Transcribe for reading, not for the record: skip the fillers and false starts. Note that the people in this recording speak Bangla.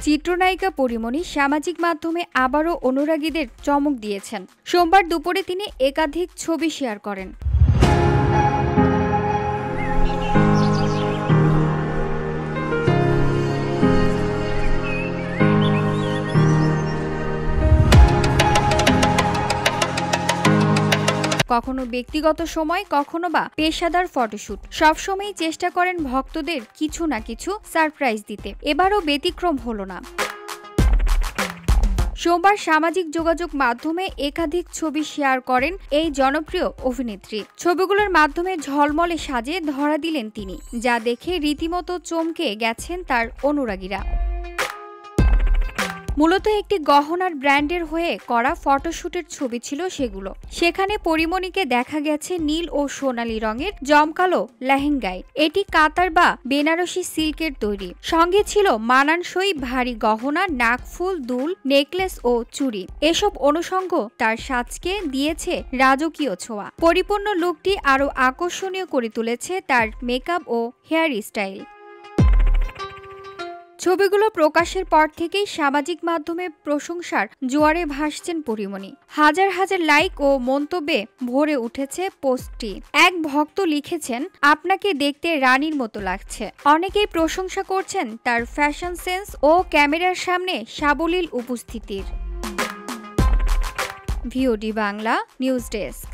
চিত্রনায়িকা পরীমনি সামাজিক মাধ্যমে আবারও অনুরাগীদের চমক দিয়েছেন। সোমবার দুপুরে তিনি একাধিক ছবি শেয়ার করেন। কখনো ব্যক্তিগত সময়, কখনো বা পেশাদার ফটোশুট। সবসময়ই চেষ্টা করেন ভক্তদের কিছু না কিছু সারপ্রাইজ দিতে। এবারও ব্যতিক্রম হলো না। সোমবার সামাজিক যোগাযোগ মাধ্যমে একাধিক ছবি শেয়ার করেন এই জনপ্রিয় অভিনেত্রী। ছবিগুলোর মাধ্যমে ঝলমলে সাজে ধরা দিলেন তিনি, যা দেখে রীতিমতো চমকে গেছেন তার অনুরাগীরা। মূলত একটি গহনার ব্র্যান্ডের হয়ে করা ফটোশুটের ছবি ছিল সেগুলো। সেখানে পরীমনিকে দেখা গেছে নীল ও সোনালী রঙের জমকালো লেহেঙ্গায়। এটি কাতার বা বেনারসি সিল্কের তৈরি। সঙ্গে ছিল মানানসই ভারী গহনা, নাকফুল, দুল, নেকলেস ও চুড়ি। এসব অনুষঙ্গ তার সাজকে দিয়েছে রাজকীয় ছোঁয়া। পরিপূর্ণ লুকটি আরও আকর্ষণীয় করে তুলেছে তার মেকআপ ও হেয়ার স্টাইল। ছবিগুলো প্রকাশের পর থেকেই সামাজিক মাধ্যমে প্রশংসার জোয়ারে ভাসছেন পরীমনি। হাজার হাজার লাইক ও মন্তব্যে ভরে উঠেছে পোস্টটি। এক ভক্ত লিখেছেন, আপনাকে দেখতে রানীর মতো লাগছে। অনেকেই প্রশংসা করছেন তার ফ্যাশন সেন্স ও ক্যামেরার সামনে সাবলীল উপস্থিতির। VOD Bangla news desk.